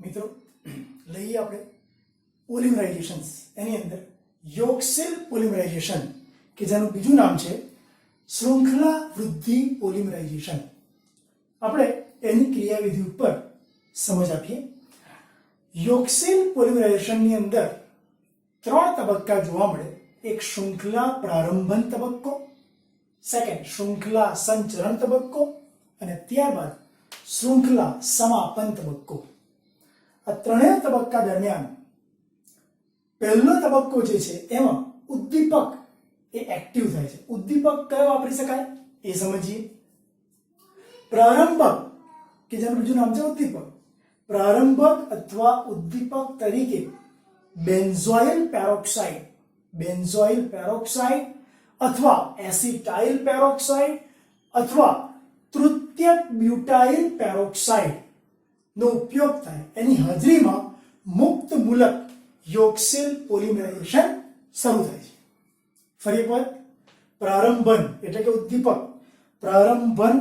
મિત્રો લઈએ આપણે પોલિમરાઇઝેશન્સ એની અંદર યોગસેલ પોલિમરાઇઝેશન કે જેનું બીજું નામ છે શૃંખલા વૃદ્ધિ પોલિમરાઇઝેશન. આપણે એની ક્રિયાવિધિ ઉપર સમજ આપીએ. યોગસેલ પોલિમરાઇઝેશનની અંદર 3 તબક્કા જોવા મળે. એક શૃંખલા પ્રારંભન તબક્કો, સેકન્ડ શૃંખલા સંચરણ તબક્કો અને ત્યારબાદ શૃંખલા સમાપન તબક્કો. આ ત્રણેય તબક્કા દરમિયાન પહેલો તબક્કો જે છે એમાં ઉદ્દીપક એ એક્ટિવ થાય છે. ઉદ્દીપક કયો વાપરી શકાય એ સમજીએ. પ્રારંભક કે જેનું બીજું નામ છે ઉદ્દીપક. પ્રારંભક અથવા ઉદ્દીપક તરીકે બેન્ઝોઇલ પેરોક્સાઇડ અથવા એસિટાઇલ પેરોક્સાઇડ અથવા તૃતીયક બ્યુટાઇલ પેરોક્સાઇડ નો ઉપયોગ થાય. એની હાજરીમાં મુક્ત મૂલક યોગસેલ પોલિમરાઇઝેશન શરૂ થાય છે. ફરી એકવાર, પ્રારંભન એટલે કે ઉદ્દીપક. પ્રારંભન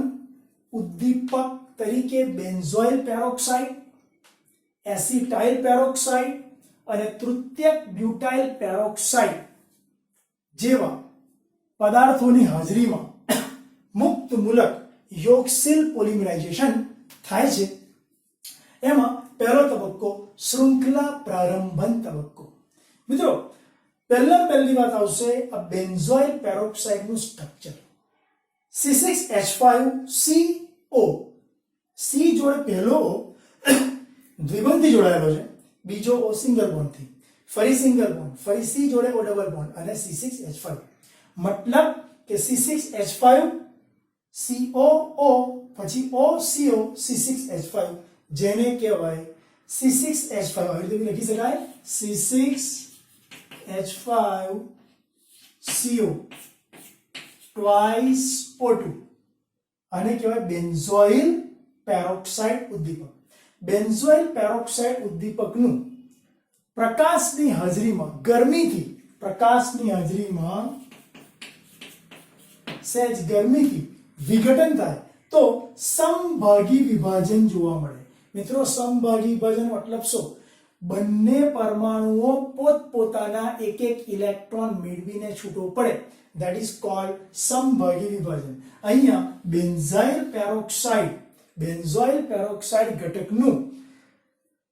ઉદ્દીપક તરીકે બેન્ઝોઇલ પેરોક્સાઇડ, એસિટાઇલ પેરોક્સાઇડ અને તૃતીયક બ્યુટાઇલ પેરોક્સાઇડ જેવા પદાર્થોની હાજરીમાં મુક્ત મૂલક યોગસેલ પોલિમરાઇઝેશન થાય છે. એમાં પહેલો તબક્કો શૃંખલા પ્રારંભન તબક્કો. મિત્રો પહેલી વાત આવશે આ બેન્ઝોઇલ પેરોક્સાઇડનું સ્ટ્રક્ચર. C6H5CO. C જોડે પહેલો O દ્વિબંધી જોડાયેલો છે, બીજો O સિંગલ બોન્ડથી, ફરી સિંગલ બોન્ડ, ફરી C જોડે O ડબલ બોન્ડ અને C6H5. મતલબ કે C6H5CO પછી OCO C6H5 જેને કહેવાય C6H5. આવી રીતે લખી શકાય C6H5CO twice O2. આને કહેવાય બેન્ઝોઇલ પેરોક્સાઇડ ઉદ્દીપક. બેન્ઝોઇલ પેરોક્સાઇડ ઉદ્દીપકનું પ્રકાશની હાજરીમાં સહેજ ગરમીથી વિઘટન થાય તો સમભાગી વિભાજન જોવા મળે. મિત્રો સમભાગી વિભાજન મતલબ શું? બંને પરમાણુઓ પોતપોતાના એક ઇલેક્ટ્રોન મેળવીને છૂટો પડે. ધેટ ઇઝ કોલ્ડ સમભાગી વિભાજન. અહીંયા બેન્ઝોઇલ પેરોક્સાઇડ ઘટકનું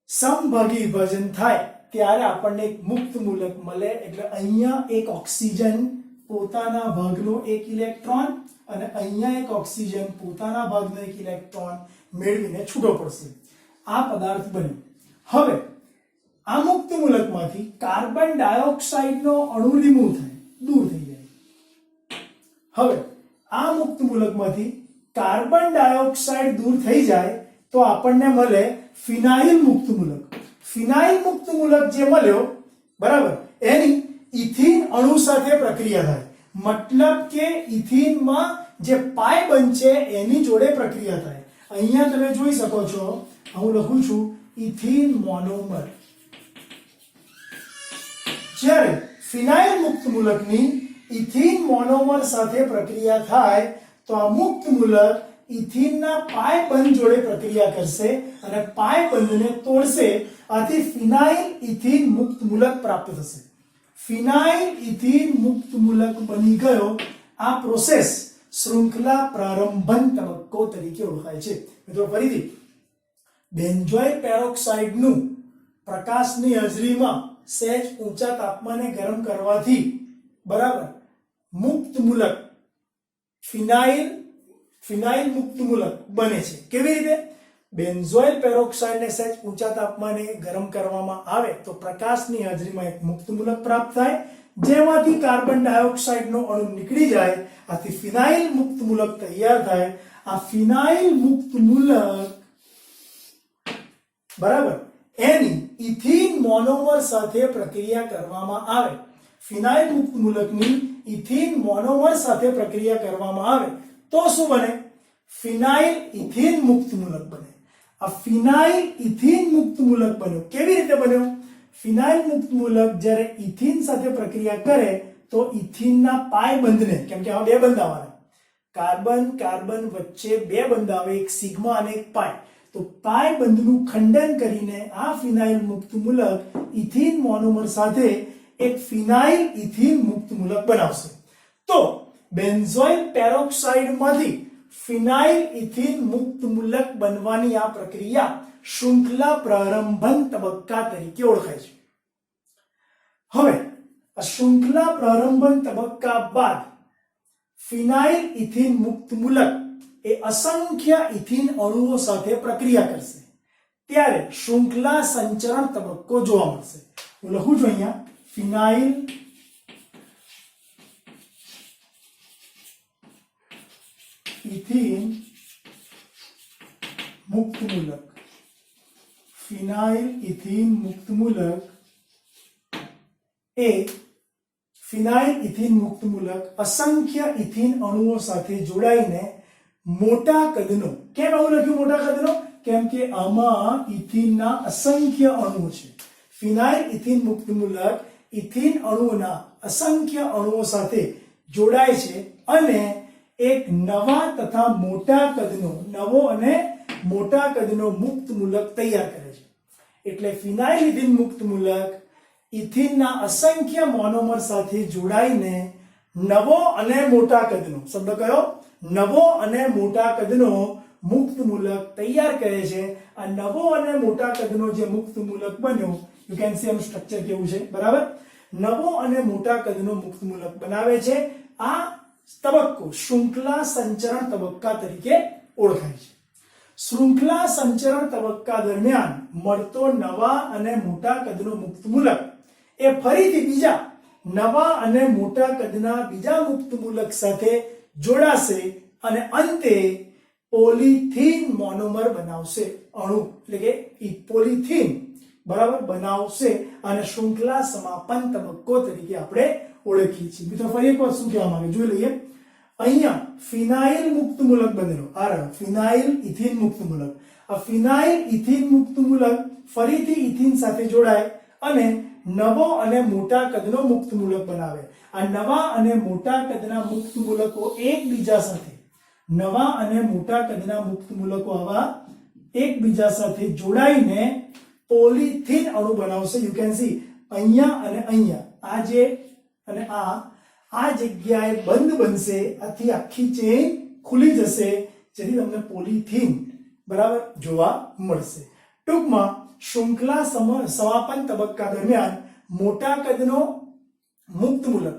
સમભાગી વિભાજન થાય ત્યારે આપણને એક મુક્ત મૂલક મળે. એટલે અહીંયા એક ઓક્સિજન પોતાના ભાગનો એક ઇલેક્ટ્રોન અને અહીંયા એક ઓક્સિજન પોતાના ભાગનો એક ઇલેક્ટ્રોન મેળવીને છૂટો પડશે. આ પદાર્થ બન્યો. હવે આ મુક્ત મૂલકમાંથી કાર્બન ડાયોક્સાઇડનો અણુ રિમૂવ થાય, દૂર થઈ જાય. હવે આ મુક્ત મૂલકમાંથી કાર્બન ડાયોક્સાઇડ દૂર થઈ જાય તો આપણને મળે ફિનાઇલ મુક્ત મૂલક. ફિનાઇલ મુક્ત મૂલક જે મળ્યો, બરાબર, એની ઇથિન અણુ સાથે પ્રક્રિયા થાય. મતલબ કે ઇથિનમાં જે પાય બનશે એની જોડે પ્રક્રિયા થાય. અહીંયા તમે જોઈ શકો છો, હું લખું છું ઇથિન મોનોમર. જ્યારે ફિનાઇલ મુક્ત મૂલકની ઇથિન મોનોમર સાથે પ્રક્રિયા થાય તો આ મુક્ત મૂલક ઇથિનના પાય બંધ જોડે પ્રક્રિયા કરશે અને પાય બંધને તોડશે. આથી ફિનાઇલ ઇથિન મુક્ત મૂલક પ્રાપ્ત થશે. ફિનાઇલ ઇથિન મુક્ત મૂલક બની ગયો. આ પ્રોસેસ શૃંખલા પ્રારંભન તબક્કો તરીકે ઓળખાય છે. મિત્રો ફરીથી, બેન્ઝોઇલ પેરોક્સાઇડનું પ્રકાશની હાજરીમાં સહેજ ઊંચા તાપમાને ગરમ કરવાથી, બરાબર, મુક્ત મૂલક ફિનાઇલ મુક્ત મૂલક બને છે. કેવી રીતે? બેન્ઝોઇલ પેરોક્સાઇડને સહેજ ઊંચા તાપમાને ગરમ કરવામાં આવે તો પ્રકાશની હાજરીમાં એક મુક્ત મૂલક પ્રાપ્ત થાય, જેમાંથી કાર્બન ડાયોક્સાઇડનો અણુ નીકળી જાય. આથી ફિનાઇલ મુક્ત મૂલક તૈયાર થાય. આ ફિનાઇલ મુક્ત મૂલક, બરાબર, એની ઇથિન મોનોમર સાથે પ્રક્રિયા કરવામાં આવે. ફિનાઇલ મુક્ત મૂલકની ઇથિન મોનોમર સાથે પ્રક્રિયા કરવામાં આવે તો શું બને? ફિનાઇલ ઇથિન મુક્ત મૂલક બને. આ ફિનાઇલ ઇથિન મુક્ત મૂલક બન્યો. કેવી રીતે બન્યો? ફિનાઇલ મુક્ત મૂલક જ્યારે ઇથિન સાથે પ્રક્રિયા કરે તો ઇથિનના પાય બંધને, કેમ કે આ બે બંધ આવવાના, કાર્બન કાર્બન વચ્ચે બે બંધ આવે, એક સિગ્મા અને એક પાય, તો તો પાઈ બંધનું ખંડન કરીને આ ફિનાઇલ મુક્ત મૂલક ઇથિન મોનોમર સાથે એક ફિનાઇલ ઇથિન મુક્ત મૂલક બનાવશે. તો બેન્ઝોઇલ પેરોક્સાઇડમાંથી ફિનાઇલ ઇથિન મુક્ત મૂલક બનવાની આ પ્રક્રિયા શૃંખલા પ્રારંભન તબક્કા તરીકે ઓળખાય છે. હવે આ શૃંખલા પ્રારંભન તબક્કા બાદ ફિનાઇલ ઇથિન મુક્ત મૂલક એ અસંખ્ય ઇથિન અણુઓ સાથે પ્રક્રિયા કરશે ત્યારે શૃંખલા સંચરણ તબક્કો જોવા મળશે. હું લખું છું અહીંયા ફિનાઇલ ઇથિન મુક્ત મૂલક. ફિનાઇલ ઇથિન મુક્ત મૂલક એ ફિનાઇલ ઇથિન મુક્ત મૂલક અસંખ્ય ઇથિન અણુઓ સાથે જોડાઈને મોટા કદનો, કેમ આવું લખ્યું મોટા કદનો? કેમ કે આમાં ઇથિનના અસંખ્ય અણુઓ છે. ફિનાઇલ ઇથિન મુક્ત મૂલક ઇથિન અણુઓના અસંખ્ય અણુઓ સાથે જોડાય છે અને એક નવા તથા મોટા કદનો, નવો અને મોટા કદનો મુક્ત મૂલક તૈયાર કરે છે. એટલે ફિનાઇલ ઇથિન મુક્ત મૂલક ઇથિનના અસંખ્ય મોનોમર સાથે જોડાઈને નવો અને મોટા કદનો, શબ્દ કયો? નવો અને મોટા કદનો મુક્ત મૂલક તૈયાર કરે છે. આ નવો અને મોટા કદનો જે મુક્ત મૂલક બન્યો, યુ કેન સી એનું સ્ટ્રક્ચર કેવું છે, બરાબર? નવો અને મોટા કદનો મુક્ત મૂલક બનાવે છે. આ તબક્કો શૃંખલા સંચરણ તબક્કા તરીકે ઓળખાય છે. શૃંખલા સંચરણ તબક્કા દરમિયાન મળતો નવા અને મોટા કદનો મુક્ત મૂલક એ ફરીથી બીજા નવા અને મોટા કદના બીજા મુક્ત મૂલક સાથે જોડાશે અને અંતે પોલિથીન મોનોમર બનાવશે. અણુ એટલે કે પોલિથીન, બરાબર, બનાવશે અને શૃંખલા સમાપન તબક્કો તરીકે આપણે ઓળખીએ છીએ. મિત્રો ફરી એક વાત શું કહેવા માંગે જોઈ લઈએ. અહીંયા ફિનાઇલ મુક્ત મૂલક બનેલો, આ ફિનાઇલ ઇથિન મુક્ત મૂલક. આ ફિનાઇલ ઇથિન મુક્ત મૂલક ફરીથી ઇથિન સાથે જોડાય અને નવો અને મોટા કદનો મુક્ત મૂલક બનાવે. આ નવા અને મોટા કદના મુક્ત મૂલકો એકબીજા સાથે, નવા અને મોટા કદના મુક્ત મૂલકો આવા એકબીજા સાથે જોડાઈને પોલિથીન અણુ બનાવશે. યુ કેન સી અહીંયા અને અહીંયા આ જે અને આ જગ્યાએ બંધ બનશે, આથી આખી ચેન ખુલી જશે જેથી તમને પોલિથીન, બરાબર, જોવા મળશે. ટૂંકમાં શૃંખલા સમાપન તબક્કા દરમિયાન મોટા કદનો મુક્ત મૂલક,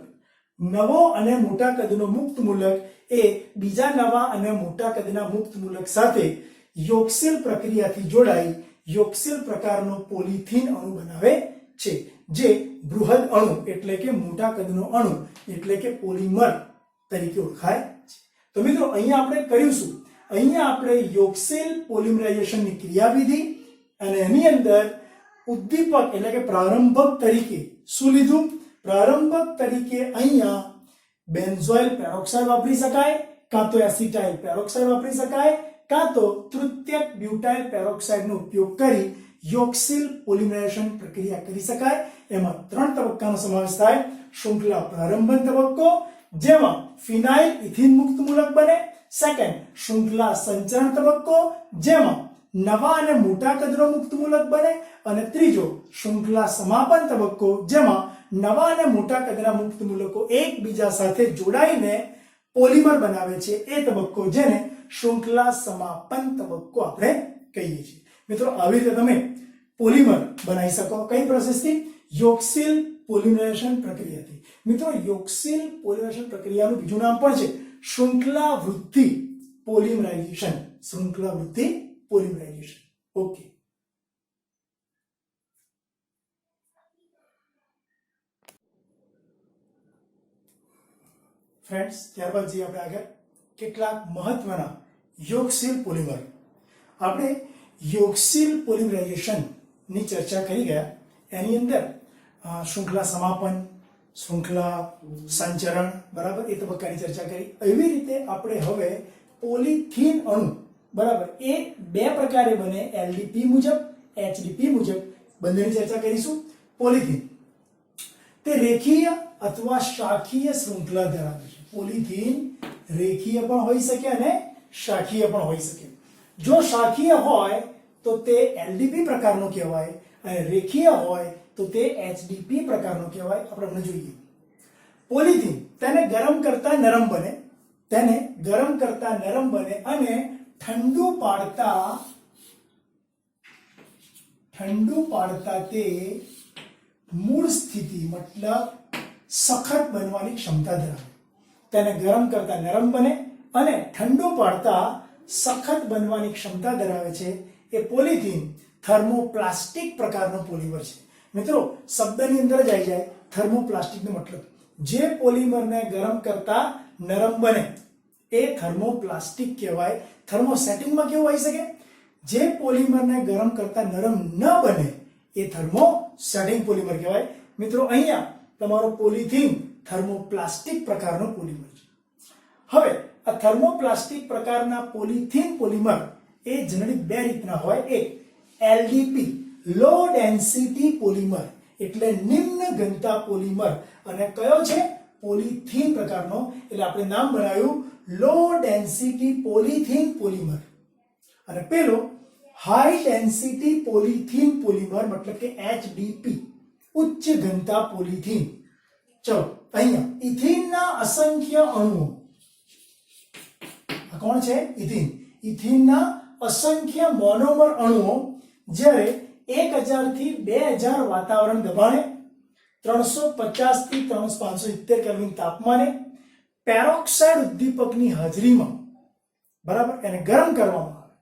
નવો અને મોટા કદનો મુક્ત મૂલક એ બીજા નવા અને મોટા કદના મુક્ત મૂલક સાથે યોક્સેલ પ્રક્રિયાથી જોડાઈ યોક્સેલ પ્રકારનો પોલિથીન અણુ બનાવે છે, જે બૃહદ અણુ એટલે કે મોટા કદનો અણુ એટલે કે પોલિમર તરીકે ઓળખાય છે. તો મિત્રો અહીંયા આપણે કરીશું, અહીંયા આપણે યોક્સેલ પોલિમરાઇઝેશનની ક્રિયાવિધિ અને એની અંદર ઉદ્દીપક એટલે કે પ્રારંભક તરીકે શું લીધું? પ્રારંભક તરીકે અહીંયા બેન્ઝોઇલ પેરોક્સાઇડ વાપરી શકાય, કાં તો એસિટાઇલ પેરોક્સાઇડ વાપરી શકાય, કાં તો તૃતીયક બ્યુટાઇલ પેરોક્સાઇડનો ઉપયોગ કરી યોક્સેલ પોલિમરાઇઝેશન પ્રક્રિયા કરી શકાય. એમાં 3 તબક્કાનો સમાવેશ થાય. શૃંખલા પ્રારંભન તબક્કો જેમાં ફિનાઇલ ઇથિન મુક્ત મૂલક બને. સેકન્ડ, શૃંખલા સંચરણ તબક્કો જેમાં નવા અને મોટા કદનો મુક્ત મૂલક બને. અને ત્રીજો, શૃંખલા સમાપન તબક્કો જેમાં નવા અને મોટા કદના મુક્ત મૂલકો એકબીજા સાથે જોડાઈને પોલિમર બનાવે છે. એ તબક્કો જેને શૃંખલા સમાપન તબક્કો આપણે કહીએ છીએ. મિત્રો આવી રીતે તમે પોલિમર બનાવી શકો. કઈ પ્રોસેસથી? યોક્સેલ પોલિમરાઇઝેશન પ્રક્રિયાથી. મિત્રો યોક્સેલ પોલિમરાઇઝેશન પ્રક્રિયાનું બીજું નામ પણ છે શૃંખલા વૃદ્ધિ પોલિમરાઇઝેશન. શૃંખલા વૃદ્ધિ પોલિમરાઇઝેશન. ઓકે, ફ્રેન્ડ્સ, ત્યારબાદ જઈએ આપણે આગળ કેટલાક મહત્વના યોક્સેલ પોલિમર. આપણે યોક્સેલ પોલિમરાઇઝેશન ની ચર્ચા કરી ગયા. એની અંદર શૃંખલા સમાપન, શૃંખલા સંચરણ, બરાબર, એ તબક્કાની ચર્ચા કરી. એવી રીતે આપણે હવે પોલિથીન અણુ, બરાબર, એ 2 પ્રકારે બને, એલડીપી મુજબ, એચડીપી મુજબ બંનેની ચર્ચા કરીશું. પોલિથીન તે રેખીય અથવા શાખીય શૃંખલા ધરાવે છે. પોલિથીન રેખીય પણ હોઈ શકે અને શાખીય પણ હોઈ શકે. જો શાખીય હોય તો તે એલડીપી પ્રકારનો કહેવાય અને રેખીય હોય તો તે એચડીપી પ્રકારનો કહેવાય. આપણે જોઈએ પોલિથીન તેને ગરમ કરતા નરમ બને, અને ઠંડુ પાડતા તે મૂળ સ્થિતિ મતલબ સખત બનવાની ક્ષમતા ધરાવે. તેને ગરમ કરતા નરમ બને અને ઠંડુ પાડતા સખત બનવાની ક્ષમતા ધરાવે છે એ પોલિથીન થર્મોપ્લાસ્ટિક પ્રકારનો પોલિમર છે. મિત્રો શબ્દની અંદર જ આવી જાય થર્મોપ્લાસ્ટિકનો મતલબ જે પોલિમરને ગરમ કરતા નરમ બને એ થર્મોપ્લાસ્ટિક કહેવાય. થર્મોસેટિંગમાં કેવું આવી શકે? જે પોલિમરને ગરમ કરતા નરમ ન બને એ થર્મોસેટિંગ પોલિમર કહેવાય. મિત્રો અહીંયા તમારો પોલિથીન થર્મોપ્લાસ્ટિક પ્રકારનો પોલિમર છે. હવે આ થર્મોપ્લાસ્ટિક પ્રકારના પોલિથીન પોલિમર એ જનરલી બે રીતના હોય. એક એલડીપી લો ડેન્સિટી પોલિમર એટલે નિમ્ન ઘનતા પોલિમર, અને કયો છે? પોલિથીન પ્રકારનો. એટલે આપણે નામ બનાવ્યું લો ડેન્સિટી પોલિથીન પોલિમર. અને પેલો હાઈ ડેન્સિટી પોલિથીન પોલિમર મતલબ કે એચડીપી ઉચ્ચ ઘનતા પોલિથીન. ચલો અહીંયા ઇથિનના અસંખ્ય અણુઓ, આ કોણ છે? ઇથિન. ઇથિનના અસંખ્ય મોનોમર અણુઓ જ્યારે 1000 થી 2000 વાતાવરણ દબાણે, 350 થી 570 કેલ્વિન તાપમાને પેરોક્સાઇડ ઉદ્દીપકની હાજરીમાં બરાબર એને ગરમ કરવામાં આવે.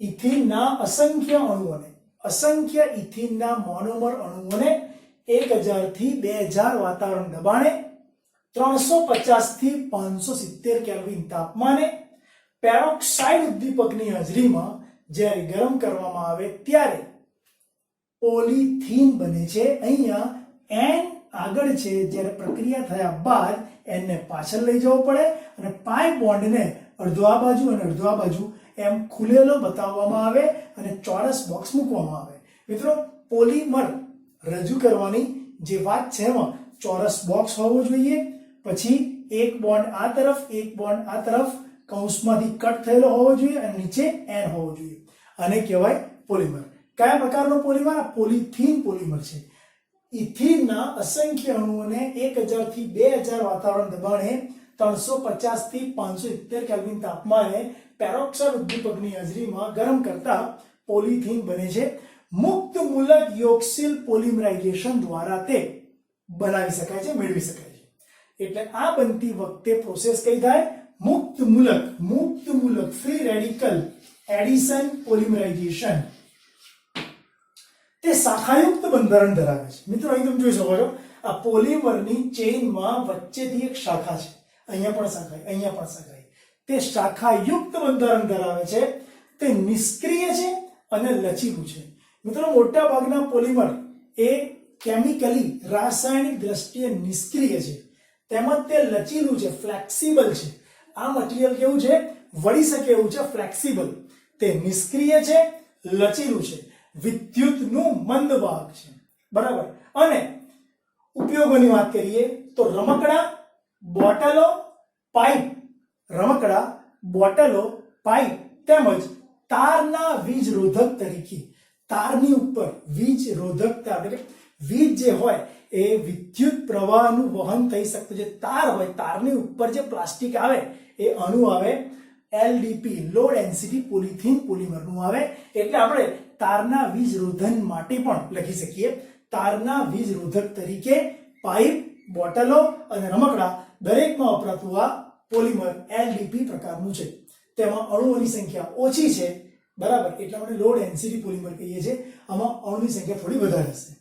ઇથિનના અસંખ્ય ઇથિનના મોનોમર અણુઓને 1000 થી 2000 વાતાવરણ દબાણે, 350 થી 570 કેલ્વિન તાપમાને પેરોક્સાઇડ ઉદ્દીપકની હાજરીમાં જ્યારે ગરમ કરવામાં આવે ત્યારે પોલિથીન બને છે. અહીંયા એન આગળ છે, જ્યારે પ્રક્રિયા થયા બાદ એને પાછળ લઈ જવો પડે અને પાઈ બોન્ડને અડધો આ બાજુ અને અડધો આ બાજુ એમ ખુલેલો બતાવવામાં આવે અને ચોરસ બોક્સ મૂકવામાં આવે. મિત્રો પોલિમર રજૂ કરવાની જે વાત છે એમાં ચોરસ બોક્સ હોવો જોઈએ, પછી એક બોન્ડ આ તરફ એક બોન્ડ આ તરફ કૌંસમાંથી કટ થયેલો હોવો જોઈએ અને નીચે એન હોવો જોઈએ. આને કહેવાય પોલિમર. કયા પ્રકારનો પોલિમર? આ પોલિથીન પોલિમર છે. ઇથિનના અસંખ્ય અણુઓને 1000 થી 2000 વાતાવરણ દબાણે, 350 થી 570 કેલ્વિન તાપમાને પેરોક્સાઇડ ઉદ્દીપકની હાજરીમાં ગરમ કરતા પોલિથીન બને છે. મુક્ત મૂલક યોગશીલ પોલિમરાઇઝેશન દ્વારા તે બનાવી શકાય છે, મેળવી શકાય છે. એટલે આ બનતી વખતે પ્રોસેસ કઈ થાય? મુક્ત મૂલક ફ્રી રેડિકલ એડિશન પોલિમરાઇઝેશન. તે શાખાયુક્ત બંધારણ ધરાવે છે. મિત્રો અહીં તમે જોઈ શકો છો આ પોલિમરની ચેઇનમાં વચ્ચેથી એક શાખા છે, અહીંયા પણ શાખા, તે શાખાયુક્ત બંધારણ ધરાવે છે. તે નિષ્ક્રિય છે અને લચીલું છે. મિત્રો મોટા ભાગના પોલિમર એ કેમિકલી રાસાયણિક દ્રષ્ટિએ નિષ્ક્રિય છે, તેમજ તે લચીલું છે, ફ્લેક્સિબલ છે. આ મટીરીયલ કેવું છે? વળી શકે એવું છે, ફ્લેક્સિબલ. તે નિષ્ક્રિય છે, લચીલું છે, વિદ્યુતનું મંદ વાહક છે. બરાબર. અને ઉપયોગોની વાત કરીએ તો રમકડા, બોટલો, પાઇપ તેમજ તારના વીજ રોધક તરીકે તારની ઉપર વીજ રોધકતા એટલે કે વીજ જે હોય એ વિદ્યુત પ્રવાહનું વહન થઈ શકતું જે તાર હોય, તારની ઉપર જે પ્લાસ્ટિક આવે એ અણુ આવે એલડીપી લો ડેન્સિટી પોલિથીન પોલિમરનું આવે. એટલે આપણે તારના વીજ રોધન માટે પણ લખી શકીએ. તારના વીજ રોધક તરીકે પાઇપ, બોટલો અને રમકડા દરેકમાં વપરાતું આ પોલિમર એલડીપી પ્રકારનું છે. તેમાં અણુઓની સંખ્યા ઓછી છે, બરાબર, એટલે આપણે લો ડેન્સિટી પોલિમર કહીએ છીએ. આમાં અણુની સંખ્યા થોડી વધારે હશે.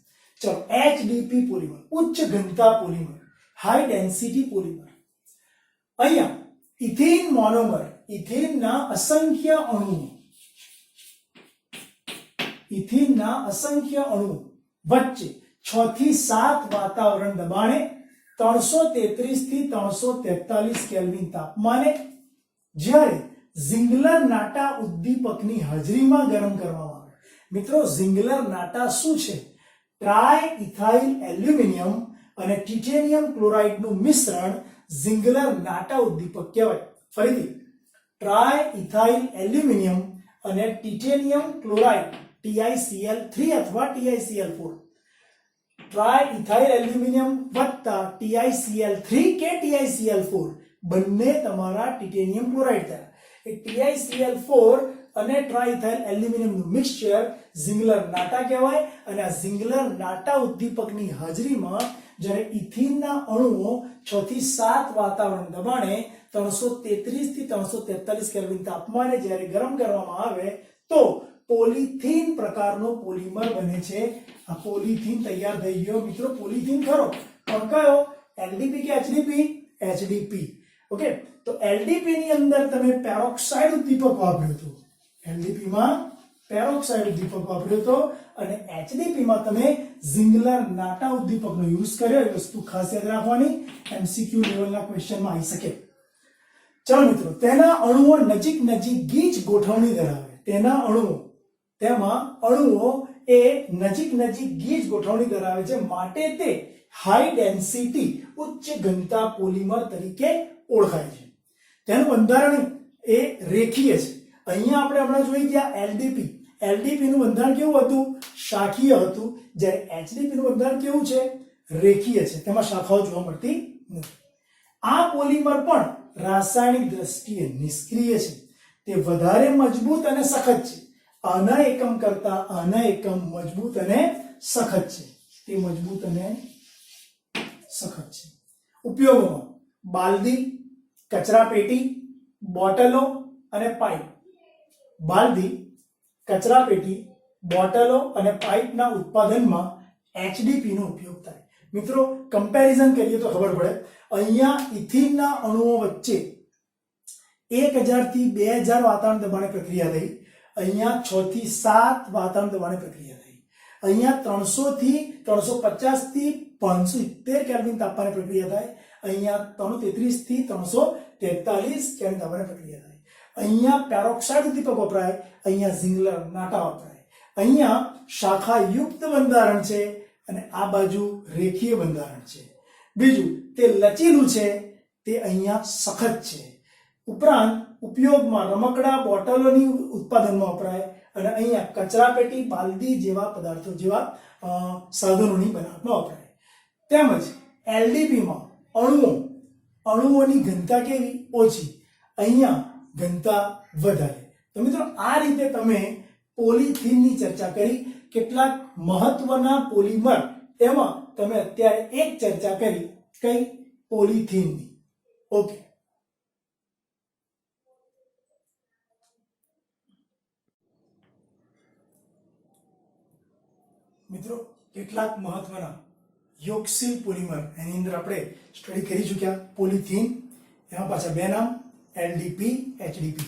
ચલો એચડીપી પોલિમર, ઉચ્ચ ઘનતા પોલિમર, હાઈ ડેન્સિટી પોલિમર. અહીંયા ઇથિન મોનોમર, ઇથિનના અસંખ્ય અણુઓ વચ્ચે 6 થી 7 વાતાવરણ દબાણે, 333 થી 343 કેલ્વિન તાપમાને જ્યારે ઝિંગલર નાટા ઉદ્દીપકની હાજરીમાં ગરમ કરવામાં આવે. મિત્રો ઝિંગલર નાટા શું છે? ટ્રાય ઇથાઇલ એલ્યુમિનિયમ અને ટિટેનિયમ ક્લોરાઇડનું મિશ્રણ ઝિંગલર નાટા ઉદ્દીપક કહેવાય. ફરીથી ટ્રાય ઇથાઇલ એલ્યુમિનિયમ અને ટિટેનિયમ ક્લોરાઇડ TiCl3 અથવા TiCl4, ટ્રાય ઇથાઇલ એલ્યુમિનિયમ વત્તા TiCl3 કે TiCl4 બંને તમારા ટિટેનિયમ ક્લોરાઇડ થયા. એ TiCl4 અને ટ્રાઇથાઇલ એલ્યુમિનિયમનું મિક્સચર ઝિંગલર નાટા કહેવાય. અને આ ઝિંગલર નાટા ઉદ્દીપકની હાજરીમાં જ્યારે ઇથિનના અણુઓ 6 થી 7 વાતાવરણ દબાણે 333 થી 343 કેલ્વિન તાપમાને જ્યારે ગરમ કરવામાં આવે તો પોલિથીન પ્રકારનો પોલિમર બને છે. આ પોલિથીન તૈયાર થઈ ગયો મિત્રો. પોલિથીન ખરો પણ કયો? LDP કે HDP? HDP. ઓકે, તો LDP ની અંદર તમે પેરોક્સાઇડ ઉદ્દીપક વાપર્યું હતું. LDP માં પેરોક્સાઇડ ઉદ્દીપક વાપર્યો હતો અને HDP માં તમે ઝિંગલર નાટા ઉદ્દીપકનો યુઝ કર્યો. એ વસ્તુ ખાસ યાદ રાખવાની, MCQ લેવલના ક્વેશ્ચનમાં આવી શકે. ચલો મિત્રો, તેના અણુઓ નજીક ગીચ ગોઠવણી ધરાવે. તેના અણુઓ, તેમાં અણુઓ એ નજીક ગીચ ગોઠવણી ધરાવે છે, માટે તે હાઈ ડેન્સિટી ઉચ્ચ ઘનતા પોલિમર તરીકે ઓળખાય છે. તેનું બંધારણ એ રેખીય છે. અહીંયા આપણે હમણાં જોઈ ગયા LDP નું બંધારણ કેવું હતું? શાખીય હતું. જ્યારે HDP નું બંધારણ કેવું છે? રેખીય છે. તેમાં શાખાઓ જોવા મળતી નથી. આ પોલિમર પણ રાસાયણિક દ્રષ્ટિએ નિષ્ક્રિય છે. તે વધારે મજબૂત અને સખત છે. આના એકમ કરતા આના એકમ મજબૂત અને સખત છે. તે મજબૂત અને સખત છે. ઉપયોગોમાં બાલદી, કચરાપેટી, બોટલો અને પાઇપ. બાલદી, કચરાપેટી, બોટલો અને પાઇપના ઉત્પાદનમાં HDP નો ઉપયોગ થાય. મિત્રો કમ્પેરિઝન કરીએ તો ખબર પડે. અહીંયા ઇથિનના અણુઓ વચ્ચે 1000 થી 2000 વાતાવરણ દબાણે પ્રક્રિયા થઈ. અહીંયા 6 થી 7 વાતાવરણ દબાણે પ્રક્રિયા થઈ. અહીંયા 300 થી 350 થી 570 કેલ્વિન તાપમાને પ્રક્રિયા થાય. અહીંયા 333 થી 343 કેલ્વિન તાપમાને પ્રક્રિયા થાય. અહીંયા પેરોક્સાઇડ ઉદ્દીપક વપરાય. અહીંયા ઝિંગલર નાટા વપરાય. અહીંયા શાખાયુક્ત બંધારણ છે અને આ બાજુ રેખીય બંધારણ છે. બીજું, તે લચીલું છે, તે અહીંયા સખત છે. ઉપરાંત ઉપયોગમાં રમકડા, બોટલોની ઉત્પાદનમાં વપરાય અને અહીંયા કચરાપેટી, બાલદી જેવા પદાર્થો, જેવા સાધનોની બનાવટમાં વપરાય. તેમજ LDPમાં અણુઓની ઘનતા કેવી? ઓછી. અહીંયા ઘનતા વધારે. તો મિત્રો આ રીતે તમે પોલિથીનની ચર્ચા કરી. કેટલાક મહત્વના પોલિમર, એમાં તમે અત્યારે એક ચર્ચા કરી. કઈ? પોલિથીનની. ઓકે, મિત્રો કેટલાક મહત્વના યોગશીલ પોલિમર એની અંદર આપણે સ્ટડી કરી ચૂક્યા. પોલિથીન, એમાં પાછા બે નામ, LDP, HDP.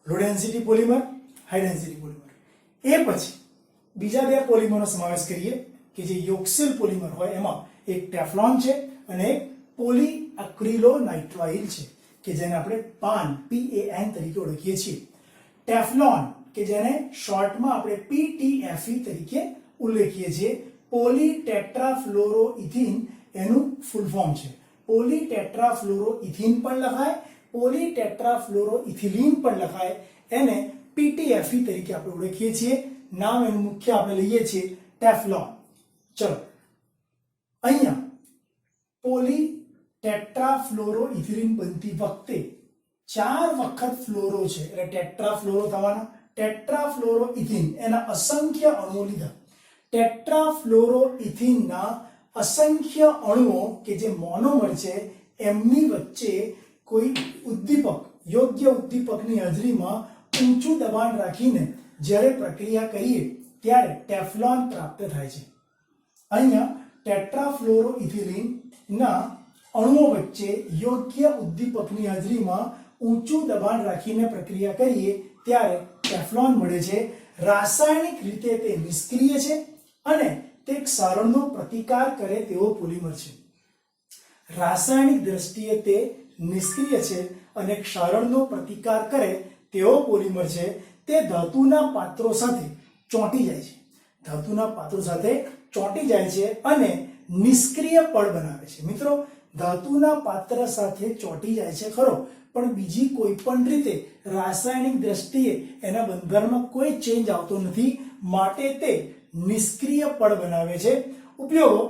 Low density polymer, high density polymer. એ પછી બીજા બે પોલિમરનો સમાવેશ કરીએ કે જે યોગશીલ પોલિમર હોય. એમાં એક ટેફલોન છે અને એક પોલીઅક્રિલોનાઇટ્રાઇલ છે કે જેને આપણે PAN તરીકે ઓળખીએ છીએ. ટેફલોન કે જેને શોર્ટમાં આપણે PTFE તરીકે ઉલ્લેખીએ છીએ. પોલીટેટ્રાફ્લોરોઇથિન એનું ફૂલ ફોર્મ છે. પોલીટેટ્રાફ્લોરોઇથિન પણ લખાય, પોલીટેટ્રાફ્લોરોઇથિલિન પણ લખાય. એને PTFE તરીકે આપણે ઓળખીએ છીએ. નામ એનું મુખ્ય આપણે લઈએ છીએ ટેફલોન. ચલો, અહીંયા પોલીટેટ્રાફ્લોરોઇથિલિન બનતી વખતે 4 વખત ફ્લોરો છે એટલે ટેટ્રાફ્લોરો થવાના. ટેટ્રાફ્લોરોઇથિન એના અસંખ્ય અણુઓ લીધા. ટેટ્રાફ્લોરોઇથિનના અસંખ્ય અણુઓ કે જે મોનોમર છે, એમની વચ્ચે કોઈ ઉદ્દીપક, યોગ્ય ઉદ્દીપકની હાજરીમાં ઊંચું દબાણ રાખીને જ્યારે પ્રક્રિયા કરીએ ત્યારે ટેફલોન પ્રાપ્ત થાય છે. અહીંયા ટેટ્રાફ્લોરોઇથિલિનના અણુઓ વચ્ચે યોગ્ય ઉદ્દીપકની હાજરીમાં ઊંચું દબાણ રાખીને પ્રક્રિયા કરીએ ત્યારે ટેફલોન મળે છે. રાસાયણિક રીતે તે નિષ્ક્રિય છે અને તે ક્ષારણનો પ્રતિકાર કરે તેવો પોલિમર છે. રાસાયણિક દ્રષ્ટિએ તે નિષ્ક્રિય છે અને ક્ષારણનો પ્રતિકાર કરે તેવો પોલિમર છે. તે ધાતુના પાત્રો સાથે ચોંટી જાય છે. ધાતુના પાત્રો સાથે ચોંટી જાય છે અને નિષ્ક્રિય પડ બનાવે છે. મિત્રો ધાતુના પાત્ર સાથે ચોંટી જાય છે ખરો, પણ બીજી કોઈ પણ રીતે રાસાયણિક દ્રષ્ટિએ એના બંધારણમાં કોઈ ચેન્જ આવતો નથી, માટે તે નિષ્ક્રિય પડ બનાવે છે. ઉપયોગો: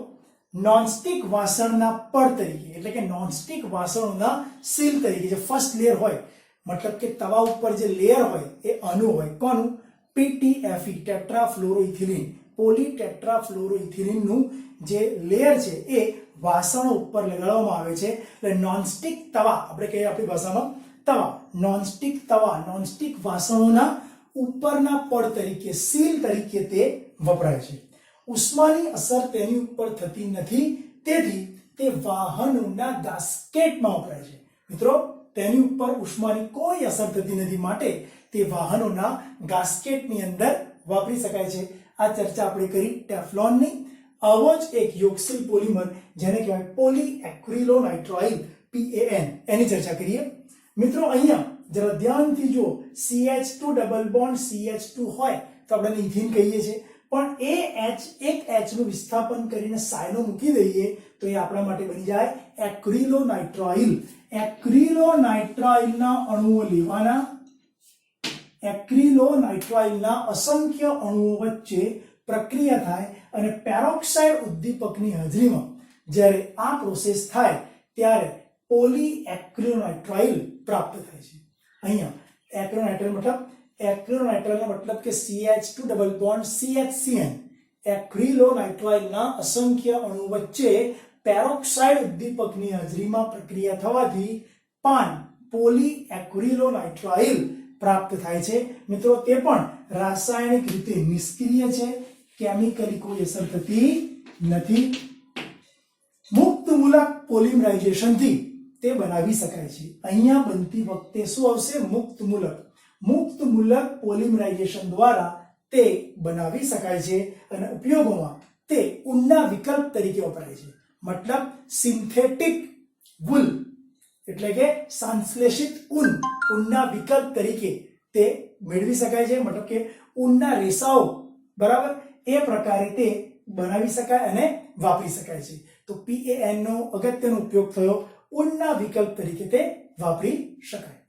નોનસ્ટિક વાસણના પડ તરીકે, એટલે કે નોનસ્ટિક વાસણોના સીલ તરીકે. જે ફર્સ્ટ લેયર હોય, મતલબ કે તવા ઉપર જે લેયર હોય એ આનું હોય. કોનું? PTFE, ટેટ્રાફ્લોરોઇથિલિન, પોલીટેટ્રાફ્લોરોઇથિલિનનું જે લેયર છે એ વાસણો ઉપર લગાડવામાં આવે છે. એટલે નોનસ્ટિક તવા, આપણે કહીએ આપણી ભાષામાં તવા, નોનસ્ટિક તવા, નોનસ્ટિક વાસણોના ઉપરના પડ તરીકે, સીલ તરીકે તે વપરાય છે. ઉષ્માની અસર તેની ઉપર થતી નથી, તેથી તે વાહનોના ગાસ્કેટમાં વપરાય છે. મિત્રો, તેની ઉપર ઉષ્માની કોઈ અસર થતી નથી, માટે તે વાહનોના ગાસ્કેટની અંદર વાપરી શકાય છે. આ ચર્ચા આપણે કરી ટેફલોનની. આવો જ એક યોગશીલ પોલિમર જેને કહેવાય પોલીએક્રિલોનાઇટ્રાઇલ, PAN, એની ચર્ચા કરીએ. મિત્રો, અહીંયા જરા ધ્યાનથી જુઓ, CH2 ડબલ બોન્ડ CH2 હોય તો આપણે ઇથિન કહીએ છીએ, પણ એક H નું વિસ્થાપન કરીને સાયનો મૂકી દઈએ તો એ આપણા માટે બની જાય એક્રિલોનાઇટ્રાઇલ. એક્રિલોનાઇટ્રાઇલના અણુઓ લેવાના, એક્રિલોનાઇટ્રાઇલના અસંખ્ય અણુઓ વચ્ચે પ્રક્રિયા થાય અને પેરોક્સાઇડ ઉદ્દીપકની હાજરીમાં જ્યારે આ પ્રોસેસ થાય ત્યારે પોલીએક્રિલોનાઇટ્રાઇલ પ્રાપ્ત થાય છે. અહીંયા એક્રિલોનાઇટ્રાઇલનો મતલબ કે CH2 ડબલ બોન્ડ CHCN, એક્રિલોનાઇટ્રાઇલના અસંખ્ય અણુ વચ્ચે પેરોક્સાઇડ ઉદ્દીપકની હાજરીમાં પ્રક્રિયા થવાથી પાન પોલીએક્રિલોનાઇટ્રાઇલ પ્રાપ્ત થાય છે. મિત્રો, તે પણ રાસાયણિક રીતે નિષ્ક્રિય છે, કેમિકલી કોઈ અસર થતી નથી. મુક્ત મૂલક પોલિમરાઇઝેશનથી તે બનાવી શકાય છે. અહીંયા બનતી વખતે શું આવશે? મુક્ત મૂલક. મુક્ત મૂલક પોલિમરાઇઝેશન દ્વારા તે બનાવી શકાય છે અને ઉપયોગોમાં તે ઊનના વિકલ્પ તરીકે વપરાય છે. મતલબ સિન્થેટિક વૂલ એટલે કે સંશ્લેષિત ઊનના વિકલ્પ તરીકે તે મેળવી શકાય છે. મતલબ કે ઊનના રેસાઓ, બરાબર, એ પ્રકારે તે બનાવી શકાય અને વાપરી શકાય છે. તો PAN નો અગત્યનો ઉપયોગ થયો, ઊનના વિકલ્પ તરીકે તે વાપરી શકાય.